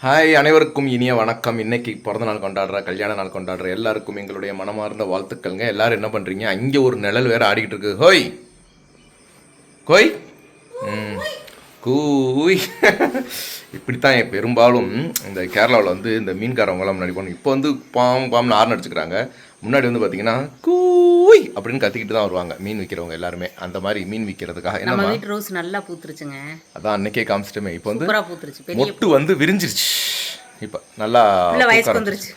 Hi, அனைவருக்கும் இனிய வணக்கம். இன்னைக்கு பிறந்த நாள் கொண்டாடுற, கல்யாண நாள் கொண்டாடுற எல்லாருக்கும் எங்களுடைய மனமார்ந்த வாழ்த்துக்கள்ங்க. எல்லாரும் என்ன பண்ணுறீங்க? அங்கே ஒரு நிழல் வேற ஆடிக்கிட்டு இருக்கு. ஹோய் கோய் கூய் இப்படித்தான் பெரும்பாலும் இந்த கேரளாவில் வந்து இந்த மீன்காரவங்களாம் முன்னாடி போகணும். இப்போ வந்து பாம்னு ஆர்ன் அடிச்சுக்கிறாங்க. முன்னாடி வந்து பார்த்தீங்கன்னா கூய் அப்படின்னு கத்திக்கிட்டு தான் வருவாங்க மீன் விற்கிறவங்க எல்லாருமே. அந்த மாதிரி மீன் விற்கிறதுக்காக நம்ம வீட்டு ரோஸ் நல்லா பூத்துருச்சுங்க. அதான் அன்னைக்கே காமிச்சிட்டுமே. இப்போ வந்து பூத்துருச்சு, மொட்டு வந்து விரிஞ்சிருச்சு. இப்போ நல்லா வயசுக்கு வந்துருச்சு.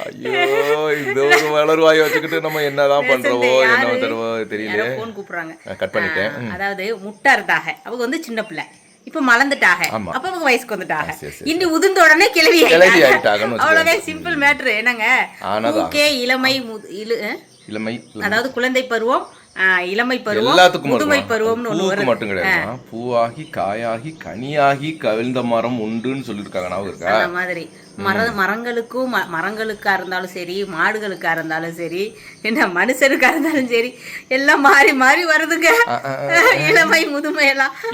ஐயோ, இந்த ஒரு வளர்வாய் வச்சுக்கிட்டு நம்ம என்னதான் பண்றோமோ என்ன தருவோ தெரியல. போன் கூப்பிடுறாங்க, கட் பண்ணிட்டேன். அதாவது முட்டை இருந்தாங்க அவங்க வந்து சின்ன பிள்ளை, இப்ப மலர்ந்துட்டாக, அப்ப அவங்க வயசுக்கு வந்துட்டாக, இன்னி உதிர்ந்த உடனே கிளவி ஆயிட்டாங்க. அவ்வளவுதான், சிம்பிள் மேட்ரு. என்னங்க, இளமை இளமை, அதாவது குழந்தை பருவம், இளமை பருவம், முதுமை பருவம்னு ஒண்ணு மட்டும் கிடையாது. பூவாகி காயாகி கனியாகி கவிழ்ந்த மரம் உண்டுன்னு சொல்லிருக்காங்க. நான் இருக்கா அந்த மாதிரி மரங்களுக்கும் மரங்களுக்கா இருந்தாலும் சரி, மாடுகளுக்கா இருந்தாலும் சரி, என்ன மனுஷனுக்கா இருந்தாலும் சரி, எல்லாம் மாறி மாறி வருதுங்க. இளமை முதுமை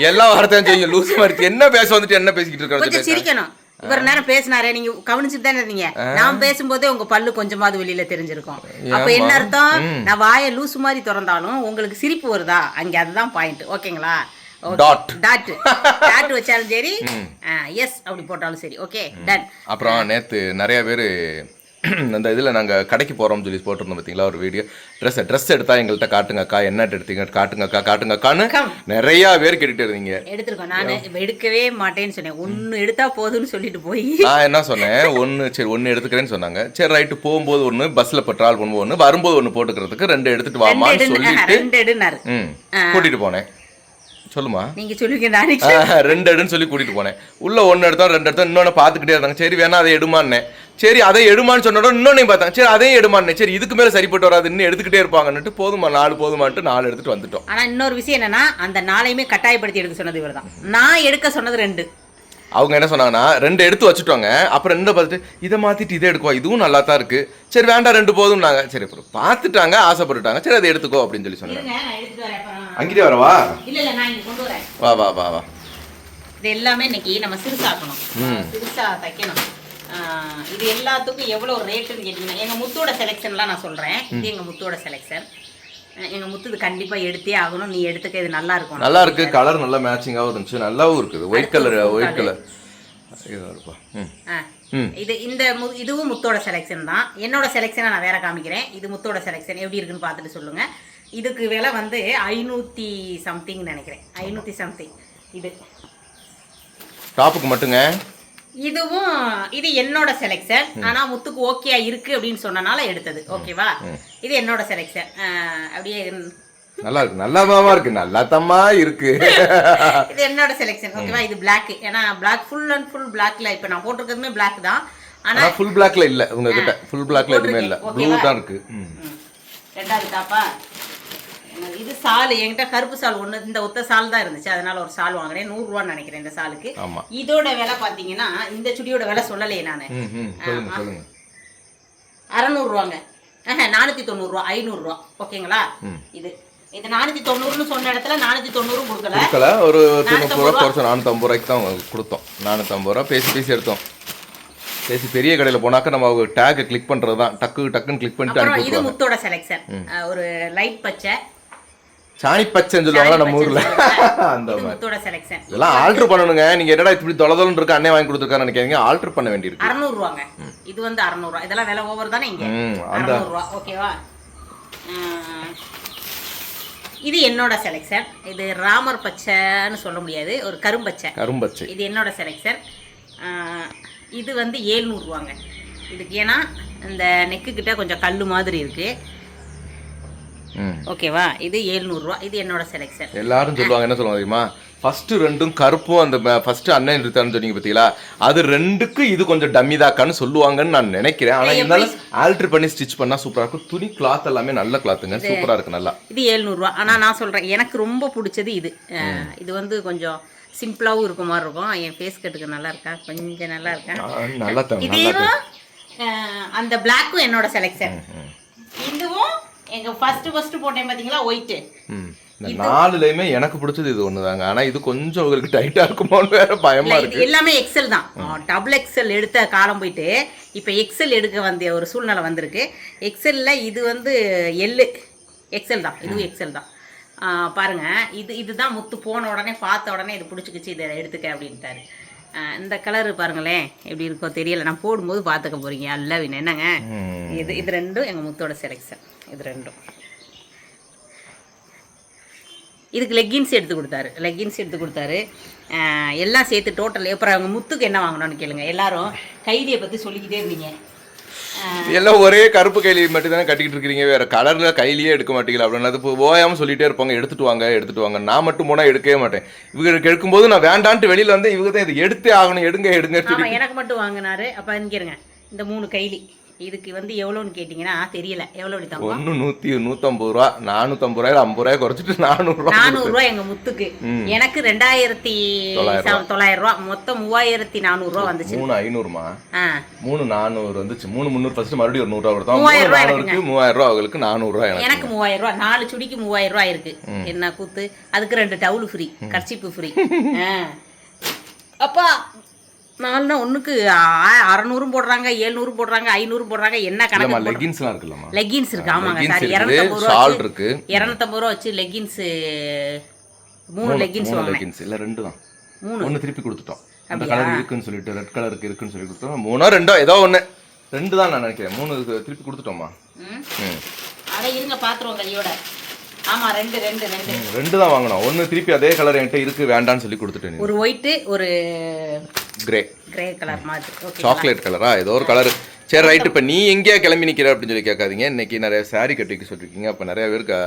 எல்லாம் வரதான் செய்யும். லூசு மாதிரி என்ன பேச வந்துட்டு என்ன பேசிக்கிட்டு இருக்காங்க. கொஞ்சம் சிரிக்கணும். இவர் நேரம் பேசினாரே, நீங்க கவனிச்சுட்டு தானே இருந்தீங்க. நான் பேசும்போதே உங்க பல்லு கொஞ்சமாவது வெளியில தெரிஞ்சிருக்கும். அப்ப என்ன அர்த்தம்? நான் வாயை லூசு மாதிரி திறந்தாலும் உங்களுக்கு சிரிப்பு வருதா? அங்க அதுதான் பாயிண்ட். ஓகேங்களா? டாட் வச்சாலும் சரி, எஸ் அப்படி போட்டாலும் சரி. Okay, done. அப்புறம் நேத்து நிறைய பேர் அந்த இதில் நாங்கள் கடைக்கு போகிறோம்னு சொல்லி போட்டிருந்தோம் பார்த்தீங்களா ஒரு வீடியோ. ட்ரெஸ் எடுத்தா எங்கள்கிட்ட காட்டுங்கக்கா, என்ன எடுத்தீங்க காட்டுங்கக்கான்னு நிறையா பேர் கேட்டுட்டு இருந்தீங்க. எடுத்துருக்கோம். நான் எடுக்கவே மாட்டேன்னு சொன்னேன். ஒன்று எடுத்தா போதுன்னு சொல்லிட்டு போய் நான் என்ன சொன்னேன், ஒன்று எடுத்துக்கிறேன்னு சொன்னாங்க. சரி ரைட்டு, போகும்போது ஒன்று, பஸ்ஸில் ட்ராவல் பண்ணும்போது ஒன்று, வரும்போது ஒன்று போட்டுக்கிறதுக்கு 2 எடுத்துட்டு வாமான்னு சொல்லிட்டு கூட்டிகிட்டு போனேன். சொல்லுமா, நீங்க சொல்லுங்க. 2 எடுன்னு சொல்லி கூட்டிட்டு போனேன். உள்ள 1 எடுத்தோம், 2 எடுத்தோம், இன்னொன்னு பாத்துக்கிட்டே இருந்தாங்க. சரி வேணா அதை எடுமான்னு. சரி அதை எடுமான்னு சொன்னோட இன்னொன்னு பார்த்தாங்க. சரி அதையும் எடுமான்னு. சரி இதுக்கு மேல சரிப்பட்டு வராது, இன்னும் எடுத்துக்கிட்டே இருப்பாங்கன்னுட்டு போதுமா 4 போதுமான்ட்டு 4 எடுத்துட்டு வந்துட்டோம். ஆனா இன்னொரு விஷயம் என்னன்னா, அந்த 4ஐயுமே கட்டாயப்படுத்தி எடுக்க சொன்னது இவர் தான். நான் எடுக்க சொன்னது 2. அவங்க என்ன சொன்னாங்கன்னா 2 எடுத்து வச்சுட்டோங்க. அப்புறம் 2 பார்த்துட்டு இதை மாத்திட்டு இதை எடுக்குவா, இதுவும் நல்லா தான் இருக்கு, சரி வேண்டாம் 2 போதும்னாங்க. சரி அப்புறம் பார்த்துட்டாங்க, ஆசைப்பட்டுட்டாங்க, சரி அதை எடுத்துக்கோ அப்படின்னு சொல்லி சொன்னாங்க. அங்கிட்டே வரவா? வா வா வா வா. இது எல்லாமே இன்னைக்கு நம்ம சிறுசாக்கணும், சிறுசா தைக்கணும். இது எல்லாத்துக்கும் எவ்வளவு ரேட்டுன்னு கேட்டீங்கன்னா, எங்க முத்தோட செலெக்ஷன்லாம் நான் சொல்றேன். இது எங்க முத்தோட செலெக்ஷன். எங்க முத்து இது கண்டிப்பா எடுத்தே ஆகணும், நீ எடுத்துக்க, இது நல்லா இருக்கும். நல்லா இருக்கு, கலர் நல்லா மேட்சிங்காகவும் இருந்துச்சு, நல்லாவும் இருக்குது. ஒயிட் கலர் இது இதுவும் முத்தோட செலெக்ஷன் தான். என்னோட செலெக்ஷனை நான் வேற காமிக்கிறேன். இது முத்தோட செலெக்ஷன் எப்படி இருக்குன்னு பார்த்துட்டு சொல்லுங்க. இதுக்கு விலை வந்து 500 சம்திங் நினைக்கிறேன், 500 சம்திங். இது டாப்புக்கு மட்டுங்க. இதுவும் இது என்னோட செலெக்ஷன். ஆனா முத்துக்கு ஓகே இருக்கு அப்படின்னு சொன்னனால எடுத்தது. ஓகேவா? இது என்னோட செலெக்ஷன். அப்படியே நல்லா இருக்கு, நல்லாவா இருக்கு, நல்லாத்தமா இருக்கு. இது என்னோட செலெக்ஷன். ஓகேவா? இது பிளாக். ஏன்னா பிளாக் ஃபுல் அண்ட் ஃபுல் பிளாக்ல இப்ப நான் போட்டிருக்கிறதுமே பிளாக் தான். ஆனா ஃபுல் பிளாக்ல இல்ல, உங்ககிட்ட ஃபுல் பிளாக்ல எதுவுமே இல்ல, ப்ளூ தான் இருக்கு. ரெண்டாவது டாப்பா இது சால். என்கிட்ட கருப்பு சால் ஒன்று, இந்த ஒத்த சால் தான் இருந்துச்சு, அதனால ஒரு சால் வாங்கினேன். 100 ரூபான்னு நினைக்கிறேன் இந்த சாலுக்கு. இதோட விலை பாத்தீங்கன்னா, இந்த சுடியோட விலை சொல்லலையே நானு, 600 ரூபாங்க. 490 ரூபா, 500 ரூபா. ஓகேங்களா? இது 490ன்னு சொன்ன இடத்துல 490 கொடுக்கல, ஒரு 90 ரூபா குறைச்சோம். 450 ரூபாய்க்கு தான் கொடுத்தோம். 450 ரூபா பேசி எடுத்தோம். பேசி பெரிய கடையில் போனாக்க நம்ம அவங்க டேக் கிளிக் பண்றது தான், டக்குன்னு கிளிக் பண்ணிட்டு அனுப்பி. இது முத்தோட செலெக்ஷன். ஒரு லைட் பச்சை, சாணி பச்சைன்னு சொல்லுவாங்க நம்ம ஊர்ல, அந்த மாதிரி முத்தோட செலெக்ஷன். இதெல்லாம் ஆல்டர் பண்ணணுங்க. நீங்க என்னடா இப்படி தொலைதொலன்னு இருக்கு, அண்ணே வாங்கி கொடுத்துருக்காரு நினைக்கிறீங்க, ஆல்டர் பண்ண வேண்டியிருக்கு. 600 ரூபாங்க. இது வந்து 600 ரூபா. இதெல்லாம் விலை ஓவர் தானே இங்க. 600 ரூபா. ஓகேவா? இது என்னோட செலெக்ஷன். இது ராமர் பச்சைன்னு சொல்ல முடியாது, ஒரு கரும்பச்சை. இது என்னோட செலெக்ஷன். இது வந்து 700 ரூபாங்க. இதுக்கு ஏன்னா இந்த நெக்கு கிட்ட கொஞ்சம் கல்லு மாதிரி இருக்கு. ஓகேவா? இது 700 ரூபா. இது என்னோட செலெக்ஷன். எல்லாரும் சொல்லுவாங்க, என்ன சொல்லுவாங்க தெரியுமா, ஃபர்ஸ்ட் 2ம் கருப்பும், அந்த ஃபர்ஸ்ட் அண்ணன் எடுத்தான்னு சொன்னீங்க பார்த்தீங்களா, அது 2க்கு இது கொஞ்சம் டம்மி தாக்கான்னு சொல்லுவாங்கன்னு நான் நினைக்கிறேன். ஆனால் இருந்தாலும் ஆல்டர் பண்ணி ஸ்டிச் பண்ணா சூப்பரா இருக்கும். துணி கிளாத் எல்லாமே நல்ல கிளாத்துங்க, சூப்பரா இருக்கு. நல்லா இது 700 ரூபா. ஆனால் நான் சொல்றேன், எனக்கு ரொம்ப பிடிச்சது இது. இது வந்து கொஞ்சம் சிம்பிளாவும் இருக்க மாதிரி இருக்கும். என் ஃபேஸ் கட்டுக்கு நல்லா இருக்கா, கொஞ்சம் நல்லா இருக்கா, நல்லா. இதுவும் அந்த பிளாக்கும் என்னோட செலெக்ஷன். இதுவும் எங்க ஃபர்ஸ்ட் போட்டேன் பாத்தீங்களா, ஒயிட். இந்த 4லையுமே எனக்கு பிடிச்சது இது ஒண்ணுதாங்க. ஆனா இது கொஞ்சம் உங்களுக்கு டைட்டா இருக்குமோன்னு வேற பயமா இருக்கு. இது எல்லாமே எக்ஸல் தான். டபுள் எக்ஸல் எடுத்த காலம் போயிட்டு இப்போ எக்ஸல் எடுக்க வந்த ஒரு சூழ்நிலை வந்திருக்கு. எக்ஸல்ல இது வந்து எக்ஸல் தான், இதுவும் எக்ஸல் தான். பாருங்க, இதுதான் முத்து. போன உடனே பார்த்த உடனே இது பிடிச்சிக்கிச்சு, இதை எடுத்துக்க அப்படின்ட்டாரு. இந்த கலரு பாருங்களேன் எப்படி இருக்கோ தெரியல, நான் போடும்போது பார்த்துக்க போறீங்க. அல்லவின் என்னங்க இது ரெண்டும் எங்கள் முத்தோட செலெக்ஷன். இது ரெண்டும் இதுக்கு லெக்கின்ஸ் எடுத்து கொடுத்தாரு. எல்லாம் சேர்த்து டோட்டல். அப்புறம் அவங்க முத்துக்கு என்ன வாங்கணும்னு கேளுங்க. எல்லாரும் கைலியை பற்றி சொல்லிக்கிட்டே இருந்தீங்க. எல்லாம் ஒரே கருப்பு கைலி மட்டும் தானே கட்டிக்கிட்டு இருக்கிறீங்க, வேற கலர்ல கைலியே எடுக்க மாட்டீங்களா அப்படின்னு அது ஓயாமல் சொல்லிட்டே இருப்பாங்க. எடுத்துட்டு வாங்க. நான் மட்டும் போனால் எடுக்கவே மாட்டேன். இவங்களுக்கு எடுக்கும்போது நான் வேண்டான்ட்டு வெளியில வந்து இவங்க தான் இதை எடுத்தே ஆகணும், எடுங்க. எனக்கு மட்டும் வாங்கினாரு. அப்போ இங்கிருங்க, இந்த 3 கைலி இதுக்கு வந்து எவ்வளோன்னு கேட்டிங்கன்னா தெரியல. எவ்வளோ எடுத்தாங்க? 150 ரூபா, 450 ரூபாய், 50 ரூபாய் குறைச்சிட்டு 400 ரூபா எங்க முத்துக்கு. எனக்கு 2900 ரூபா, மொத்தம் 3400 ரூபா வந்துச்சு. 3500மா? 3400 வந்துச்சு. 3300 ஃபர்ஸ்ட் மறுபடியும் ஒரு 100 ரூபா கொடுத்தோம். 3000 ரூபா அவங்களுக்கு, 400 ரூபா எனக்கு. 3000 ரூபா. 4 சுடிக்கு 3000 ரூபா இருக்கு. என்ன கூத்து? அதுக்கு 2 டவுல் ஃப்ரீ, கர்ச்சிப்பு ஃப்ரீ. அப்பா 4னா ஒண்ணுக்கு 600 போடுறாங்க, 700 போடுறாங்க, 500 போடுறாங்க. என்ன கணக்கு? லெகின்ஸ்லாம் இருக்குல்லமா? லெகின்ஸ் இருக்கு. ஆமாங்க சார், 250 ரூபா வச்சு லெகின்ஸ் 3 லெகின்ஸ் வாங்கினேன். இல்ல 2 தான். 1 திருப்பி கொடுத்துட்டோம். அந்த கலர் இருக்குன்னு சொல்லிட்டு, ரெட் கலருக்கு இருக்குன்னு சொல்லி கொடுத்தோம். 3 2 ஏதோ 1 2 தான் நான் நினைக்கிறேன். 3 திருப்பி கொடுத்துட்டோமா? அட இருங்க பாத்துறோம் கையோட. ஆமா 2 தான் வாங்கணும். 1 திருப்பி அதே கலர் என்கிட்ட இருக்கு, வேண்டான்னு சொல்லி கொடுத்துட்டேன். ஒரு ஒயிட், ஒரு கிரே கலர் மாதிரி, சாக்லேட் கலரா ஏதோ ஒரு கலர். சரி ரைட். இப்போ நீ எங்கேயா கிளம்பி நிற்கிற அப்படின்னு சொல்லி கேட்காதீங்க. இன்னைக்கு நிறைய சாரீ கட்டிக்க சொல்லியிருக்கீங்க. அப்போ நிறைய பேருக்கு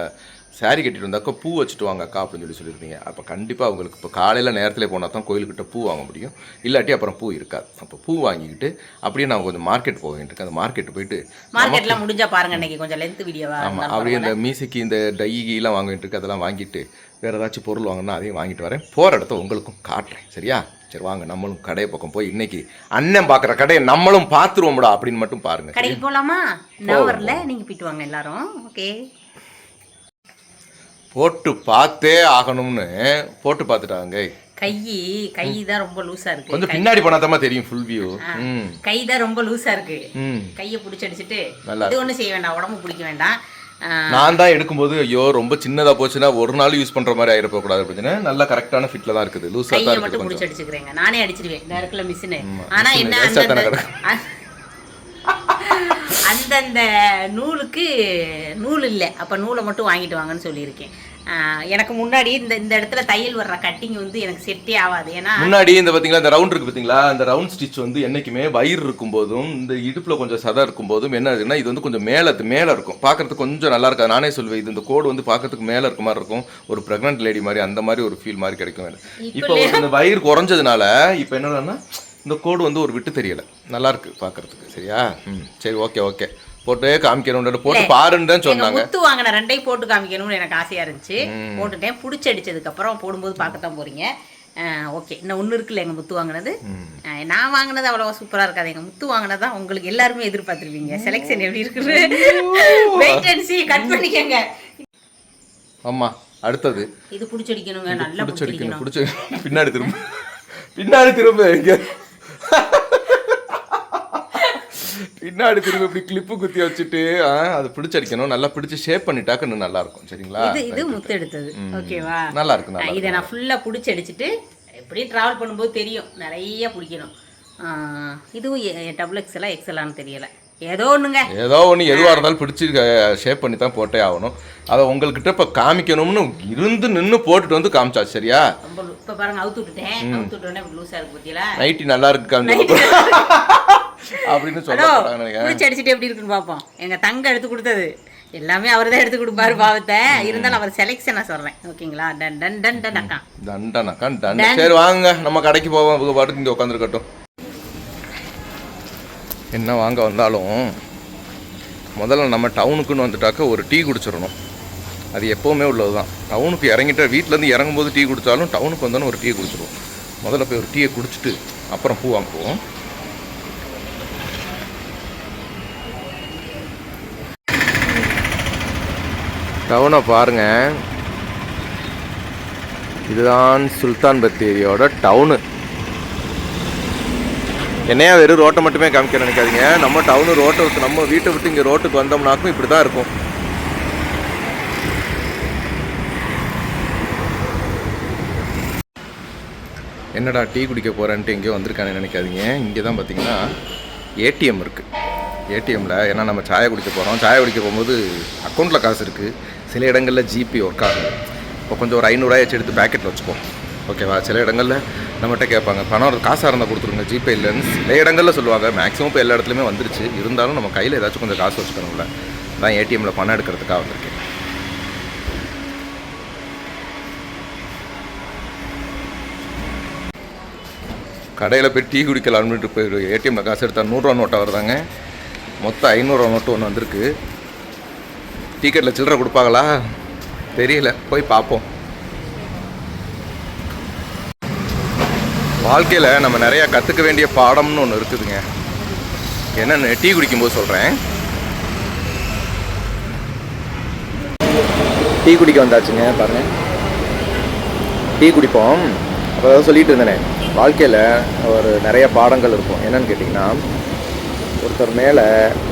சாரீ கட்டிட்டு வந்தாக்கா பூ வச்சுட்டு வாங்க அக்கா அப்படின்னு சொல்லியிருந்தீங்க. அப்போ கண்டிப்பாக உங்களுக்கு இப்போ காலையில் நேரத்தில் போனால் தான் கோயில்கிட்ட பூ வாங்க முடியும். இல்லாட்டி அப்புறம் பூ இருக்காது. அப்போ பூ வாங்கிக்கிட்டு அப்படியே நான் கொஞ்சம் மார்க்கெட் போக வேண்டியிருக்கு. அந்த மார்க்கெட்டு போயிட்டு மார்க்கெட்டில் முடிஞ்சா பாருங்க, இன்னைக்கு கொஞ்சம் லென்த் வீடியோவா. ஆமாம், அப்படியே இந்த மீசைக்கு இந்த டைகெல்லாம் வாங்க வேண்டியிருக்கு. அதெல்லாம் வாங்கிட்டு வேறு ஏதாச்சும் பொருள் வாங்கினா அதையும் வாங்கிட்டு வரேன். போகிற இடத்த உங்களுக்கும் காட்டுறேன். சரியா? சரி வாங்க, நம்மளும் கடை பக்கம் போய் இன்னைக்கு அண்ணன் பார்க்குற கடையை நம்மளும் பார்த்துருவோம்டா அப்படின்னு மட்டும் பாருங்க. கடைக்கு போகலாமா? நான் வரல, நீங்கள் போயிட்டு வாங்க எல்லாரும். ஓகே, போட்டு பார்த்தே ஆகணும்னு போட்டு பார்த்துட்டாங்க. கை தான் ரொம்ப லூசா இருக்கு. கொஞ்சம் பின்னாடி போனாதான் தெரியும் ஃபுல் வியூ. கை தான் ரொம்ப லூசா இருக்கு. கையை பிடிச்சி அடிச்சுட்டு இது ஒன்றும் செய்ய வேண்டாம், உடம்பு பிடிக்க வேண்டாம். நான் தான் எடுக்கும்போது ஐயோ ரொம்ப சின்னதா போச்சுன்னா ஒரு நாள் யூஸ் பண்ற மாதிரி ஆயிரப்ப கூடாது அப்படின்னு நல்லா கரெக்டான ஃபிட்ல தான் இருக்குது. லூசா தான் இருக்கு. மட்டும் பிடிச்சி அடிச்சுக்கிறேங்க. நானே அடிச்சிடுவேன். இந்த இருக்குல மிஷின். ஆனா என்ன அந்தந்த நூலுக்கு நூல் இல்லை. அப்போ நூலை மட்டும் வாங்கிட்டு வாங்கன்னு சொல்லியிருக்கேன். எனக்கு முன்னாடி இந்த இடத்துல தையல் வர்ற கட்டிங் வந்து எனக்கு செட்டே ஆகாது. ஏன்னா முன்னாடி இந்த பார்த்தீங்களா இந்த ரவுண்ட் இருக்கு பார்த்தீங்களா, அந்த ரவுண்ட் ஸ்டிச் வந்து என்றைக்குமே வயிறு இருக்கும்போதும் இந்த இடுப்பில் கொஞ்சம் சதை இருக்கும்போதும் என்ன ஆகுதுன்னா இது வந்து கொஞ்சம் மேலே இருக்கும். பார்க்கறதுக்கு கொஞ்சம் நல்லா இருக்காது. நானே சொல்வேன் இது இந்த கோடு வந்து பார்க்கறதுக்கு மேலே இருக்க மாதிரி இருக்கும். ஒரு ப்ரெக்னென்ட் லேடி மாதிரி அந்த மாதிரி ஒரு ஃபீல் மாதிரி கிடைக்கும். இப்போ இந்த வயிறு குறைஞ்சதுனால இப்போ என்னன்னா இந்த கோடு வந்து ஒரு விட்டு தெரியலை, நல்லா இருக்கு பார்க்கறதுக்கு. சரியா? சரி ஓகே போட்டு காமிக்கணும், போட்டு பாருன்னு தான் சொன்னாங்க. முத்து வாங்கின 2ஐயும் போட்டு காமிக்கணும்னு எனக்கு ஆசையா இருந்துச்சு. போட்டுட்டேன். பிடிச்சி அடிச்சதுக்கு அப்புறம் போடும்போது பார்க்கத்தான் போறீங்க. ஓகே, இன்னும் ஒன்று இருக்குல்ல எங்கள் முத்து வாங்கினது. நான் வாங்கினது அவ்வளோவா சூப்பராக இருக்காது. எங்கள் முத்து வாங்கினதான் உங்களுக்கு எல்லாருமே எதிர்பார்த்துருவீங்க. செலெக்ஷன் எப்படி இருக்குது வெயிட் அண்ட் சீ. கட் பண்ணிக்கங்க. ஆமா, அடுத்தது இது பிடிச்சடிக்கணுங்க. நல்லா பிடிச்சடிக்கணும். பின்னாடி திரும்ப எங்க பின்னாடி திரும்ப இப்படி கிளிப்பு குத்தி வச்சுட்டு அதை பிடிச்சடிக்கணும். நல்லா பிடிச்சி ஷேப் பண்ணிட்டாக்க இன்னும் நல்லா இருக்கும். சரிங்களா? இது முத்து எடுத்தது. ஓகேவா? நல்லா இருக்கு. இதை நான் ஃபுல்லா பிடிச்சி அடிச்சுட்டு எப்படியும் டிராவல் பண்ணும்போது தெரியும் நிறைய பிடிக்கணும். இதுவும் டபுள் எக்ஸ்எல்லா எக்ஸ்எல்லான்னு தெரியல. ஏதோ ஒன்று எதுவாக இருந்தாலும் பிடிச்சி ஷேப் பண்ணி தான் போட்டே ஆகணும். அதை உங்கள்கிட்ட இப்போ காமிக்கணும்னு இருந்து நின்று போட்டுட்டு வந்து காமிச்சாச்சு. சரியா? இப்போ பாருங்க, அவுத்து விட்டுட்டேன். லூஸா இருக்கு பத்தியா? நைட்டி நல்லா இருக்கு காமிச்சு அப்படின்னு பிடிச்சி அடிச்சுட்டு எப்படி இருக்குன்னு பார்ப்போம். எங்க தங்க எடுத்து கொடுத்தது எல்லாமே அவர் தான் எடுத்து கொடுப்பாரு பாவத்தை. இருந்தாலும் அவர் செலெக்ஷனை சொல்றேன். ஓகேங்களா? டன். சரி வாங்க நம்ம கடைக்கு போவோம். அவங்க பாட்டுக்கு இங்கே உட்காந்துருக்கட்டும். என்ன வாங்க வந்தாலும் முதல்ல நம்ம டவுனுக்குன்னு வந்துட்டாக்க ஒரு டீ குடிச்சிடணும். அது எப்போவுமே உள்ளது தான். டவுனுக்கு இறங்கிட்ட வீட்டிலேருந்து இறங்கும்போது டீ குடித்தாலும் டவுனுக்கு வந்தாலும் ஒரு டீயை குடிச்சிடுவோம். முதல்ல போய் ஒரு டீயை குடிச்சிட்டு அப்புறம் பூ வாங்குவோம். டவுனை பாருங்கள். இதுதான் சுல்தான் பத்தேரியோட டவுனு. என்னையா வெறும் ரோட்டை மட்டுமே காமிக்க நினைக்காதீங்க. நம்ம டவுனு ரோட்டை விட்டு நம்ம வீட்டை விட்டு இங்கே ரோட்டுக்கு வந்தோம்னாக்கும் இப்படி தான் இருக்கும். என்னடா டீ குடிக்க போகிறேன்ட்டு எங்கேயோ வந்திருக்கானு நினைக்காதீங்க. இங்கே தான் பார்த்தீங்கன்னா ஏடிஎம் இருக்குது. ஏடிஎம்மில் ஏன்னா நம்ம சாயை குடிக்க போகிறோம். சாயை குடிக்க போகும்போது அக்கௌண்ட்டில் காசு இருக்குது. சில இடங்களில் ஜிபே ஒர்க் ஆகுது. இப்போ கொஞ்சம் ஒரு 500 ரூபாய் எடுத்து பேக்கெட்டில் வச்சுப்போம், ஓகேவா? சில இடங்களில் நம்மகிட்ட கேட்பாங்க, பணம் காசாக இருந்தால் கொடுத்துருங்க, ஜிபே இல்லைன்னு சில இடங்களில் சொல்லுவாங்க. மேக்ஸிமம் இப்போ எல்லா இடத்துலையுமே வந்துருச்சு. இருந்தாலும் நம்ம கையில் ஏதாச்சும் கொஞ்சம் காசு வச்சுக்கணும்ல. நான் ஏடிஎம்மில் பணம் எடுக்கிறதுக்காக வந்திருக்கேன். கடையில் போய் டீ குடிக்கலாம்னுட்டு போய் ஏடிஎம்மில் காசு எடுத்தால் 100 ரூபா நோட்டாக வருதாங்க. மொத்தம் 500 ரூபா நோட்டு ஒன்று வந்திருக்கு. டிக்கெட்டில் சில்லறை கொடுப்பாங்களா தெரியல, போய் பார்ப்போம். வாழ்க்கையில் நம்ம நிறையா கற்றுக்க வேண்டிய பாடம்னு ஒன்று இருக்குதுங்க. என்னென்னு டீ குடிக்கும்போது சொல்கிறேன். டீ குடிக்க வந்தாச்சுங்க, பாருங்கள். டீ குடிப்போம். அப்போ தான் சொல்லிட்டு இருந்தேனே, வாழ்க்கையில் ஒரு நிறைய பாடங்கள் இருக்கும். என்னென்னு கேட்டிங்கன்னா, ஒருத்தர் மேலே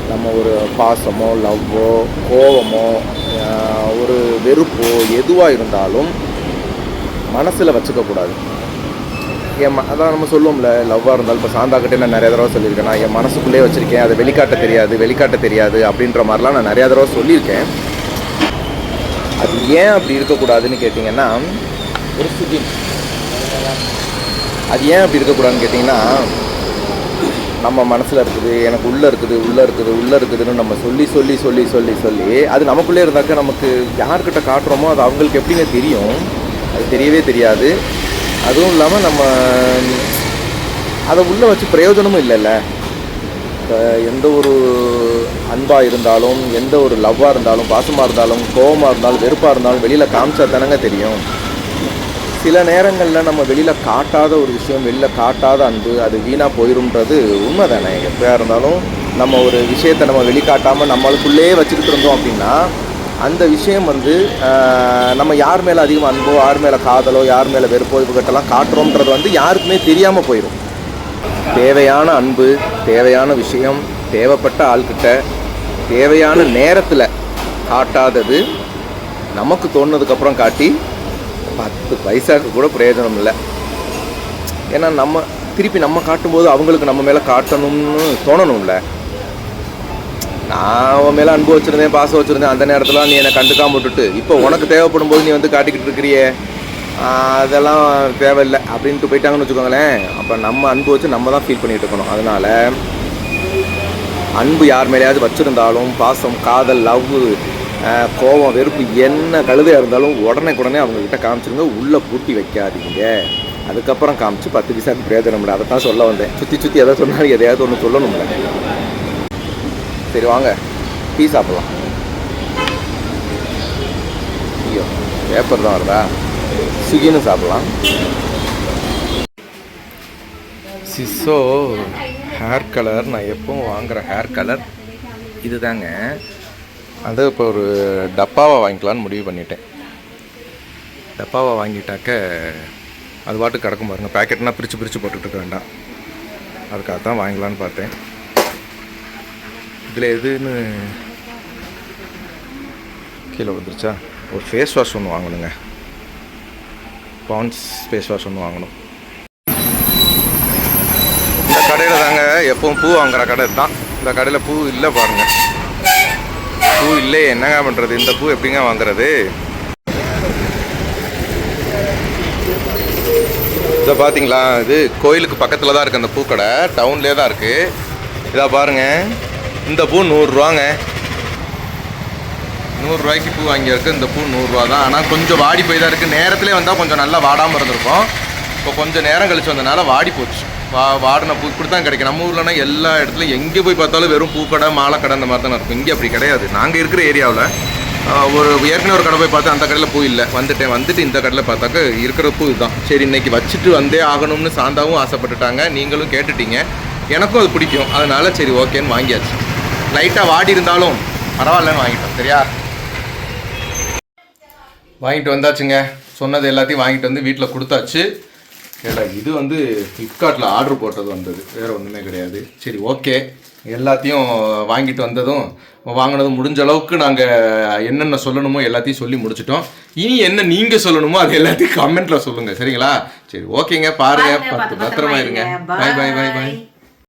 நம்ம ஒரு பாசமோ லவ்வோ கோவமோ ஒரு வெறுப்போ எதுவாக இருந்தாலும் மனசில் வச்சுக்கக்கூடாது. அதான் நம்ம சொல்லுவோம்ல, லவ்வாக இருந்தாலும் இப்போ சாந்தாக்கிட்டே நான் நிறைய தடவை சொல்லியிருக்கேன், நான் என் மனசுக்குள்ளே வச்சுருக்கேன், அதை வெளிக்காட்ட தெரியாது அப்படின்ற மாதிரிலாம் நான் நிறையா தடவை சொல்லியிருக்கேன். அது ஏன் அப்படி இருக்கக்கூடாதுன்னு கேட்டிங்கன்னா, ஒரு சுகின் அது ஏன் அப்படி இருக்கக்கூடாதுன்னு கேட்டிங்கன்னா, நம்ம மனசில் இருக்குது, எனக்கு உள்ளே இருக்குதுன்னு நம்ம சொல்லி அது நமக்குள்ளே இருந்தாக்க நமக்கு யார்கிட்ட காட்டுறோமோ அது அவங்களுக்கு எப்படிங்க தெரியும்? அது தெரியவே தெரியாது. அதுவும் இல்லாமல் நம்ம அதை உள்ளே வச்சு பிரயோஜனமும் இல்லைல்ல. இப்போ எந்த ஒரு அன்பாக இருந்தாலும், எந்த ஒரு லவ்வாக இருந்தாலும், பாசமாக இருந்தாலும், கோபமாக இருந்தாலும், வெறுப்பாக இருந்தாலும் வெளியில் காமிச்சா தானங்க தெரியும். சில நேரங்களில் நம்ம வெளியில் காட்டாத ஒரு விஷயம், வெளியில் காட்டாத அன்பு அது வீணாக போயிரும்ன்றது உண்மை தானே. எப்போயா இருந்தாலும் நம்ம ஒரு விஷயத்தை நம்ம வெளிக்காட்டாமல் நம்மளுக்குள்ளேயே வச்சுக்கிட்டு இருந்தோம் அப்படின்னா அந்த விஷயம் நம்ம யார் மேலே அதிகமாக அன்போ, யார் மேலே காதலோ, யார் மேலே வெறுப்போ இவங்ககிட்டலாம் காட்டுறோன்றது யாருக்குமே தெரியாமல் போயிடும். தேவையான அன்பு, தேவையான விஷயம், தேவைப்பட்ட ஆள்கிட்ட தேவையான நேரத்தில் காட்டாதது நமக்கு தோணுனதுக்கப்புறம் காட்டி 10 பைசாவுக்கு கூட பிரயோஜனம் இல்லை. ஏன்னா நம்ம திருப்பி நம்ம காட்டும்போது அவங்களுக்கு நம்ம மேலே காட்டணும்னு தோணணும்ல. நான் அவன் மேலே அன்பு வச்சுருந்தேன், பாசம் வச்சுருந்தேன், அந்த நேரத்தில் நீ என்னை கண்டுக்காம விட்டுட்டு இப்போ உனக்கு தேவைப்படும் போது நீ காட்டிக்கிட்டு இருக்கிறியே, அதெல்லாம் தேவையில்லை அப்படின்ட்டு போயிட்டாங்கன்னு வச்சுக்கோங்களேன். அப்போ நம்ம அன்பு வச்சு நம்ம தான் ஃபீல் பண்ணிகிட்டு இருக்கணும். அதனால் அன்பு யார் மேலேயாவது வச்சுருந்தாலும், பாசம், காதல், லவ், கோபம், வெறுப்பு என்ன கழுதையாக இருந்தாலும் உடனே அவங்கக்கிட்ட காமிச்சிருங்க. உள்ளே பூட்டி வைக்காதீங்க. அதுக்கப்புறம் காமிச்சு 10 பைசாவுக்கு பிரயோஜனம் இல்லை. அதை தான் சொல்ல வந்தேன். சுற்றி எதை சொன்னாலும் எதையாவது ஒன்று சொல்லணும்ல. சரி வாங்க டீ சாப்பிட்லாம். ஐயோ பேப்பர் தான் வருதா, ஸ்விக்கின்னு சாப்பிட்லாம். சிசோ ஹேர் கலர், நான் எப்பவும் வாங்குகிற ஹேர் கலர் இது தாங்க. அது இப்போ ஒரு டப்பாவை வாங்கிக்கலான்னு முடிவு பண்ணிட்டேன். டப்பாவை வாங்கிட்டாக்க அது பாட்டுக்கு கிடக்கும் பாருங்கள். பேக்கெட்னால் பிரித்து போட்டுட்டு இருக்க வேண்டாம். அதுக்காக தான் வாங்கலான்னு பார்த்தேன். இதில் எதுன்னு கீழே வந்துருச்சா. ஒரு ஃபேஸ் வாஷ் ஒன்று வாங்கணுங்க. பாண்ட்ஸ் ஃபேஸ் வாஷ் ஒன்று வாங்கணும். இந்த கடையில் தாங்க எப்பவும் பூ வாங்குகிற கடை தான். இந்த கடையில் பூ இல்லை பாருங்கள். பூ இல்லையே, என்னங்க பண்ணுறது? இந்த பூ எப்படிங்க வாங்குறது? இதை பார்த்தீங்களா, இது கோயிலுக்கு பக்கத்தில் தான் இருக்குது. அந்த பூக்கடை டவுன்லேயே தான் இருக்குது. இதை பாருங்கள், இந்த பூ 100 ரூபாங்க. 100 ரூபாய்க்கு பூ வாங்கியிருக்கு. இந்த பூ 100 ரூபா தான். ஆனால் கொஞ்சம் வாடி போய் தான் இருக்குது. நேரத்துலேயே வந்தால் கொஞ்சம் நல்லா வாடாமல் இருந்திருக்கும். இப்போ கொஞ்சம் நேரம் கழிச்சு வந்தனால வாடி போச்சு. வாடின பூ இப்படி தான் கிடைக்கும். நம்ம ஊர்லனா எல்லா இடத்துலையும் எங்கே போய் பார்த்தாலும் வெறும் பூக்கடை, மாலைக்கடை இந்த மாதிரி தானே இருக்கும். இங்கே அப்படி கிடையாது. நாங்கள் இருக்கிற ஏரியாவில் ஏற்கனவே ஒரு கடை போய் பார்த்தா அந்த கடையில் பூ இல்லை. வந்துட்டு இந்த கடையில் பார்த்தாக்க இருக்கிற பூ இதுதான். சரி இன்னைக்கு வச்சுட்டு வந்தே ஆகணும்னு சாந்தாவும் ஆசைப்பட்டுட்டாங்க, நீங்களும் கேட்டுட்டீங்க. எனக்கும் அது பிடிக்கும். அதனால சரி ஓகேன்னு வாங்கியாச்சு. லைட்டாக வாடி இருந்தாலும் பரவாயில்லன்னு வாங்கிட்டோம். சரியா, வாங்கிட்டு வந்தாச்சுங்க. சொன்னது எல்லாத்தையும் வாங்கிட்டு வந்து வீட்டில் கொடுத்தாச்சு. ஏடா இது வந்து ஃப்ளிப்கார்ட்டில் ஆர்டர் போட்டது வந்தது, வேறு ஒன்றுமே கிடையாது. சரி ஓகே, எல்லாத்தையும் வாங்கிட்டு வந்ததும் வாங்கினதும் முடிஞ்ச அளவுக்கு நாங்கள் என்னென்ன சொல்லணுமோ எல்லாத்தையும் சொல்லி முடிச்சிட்டோம். இனி என்ன நீங்கள் சொல்லணுமோ அது எல்லாத்தையும் கமெண்ட்டில் சொல்லுங்கள், சரிங்களா? சரி ஓகேங்க, பாருங்கள், பத்திரமா இருங்க. பாய் பாய் பாய் பாய்.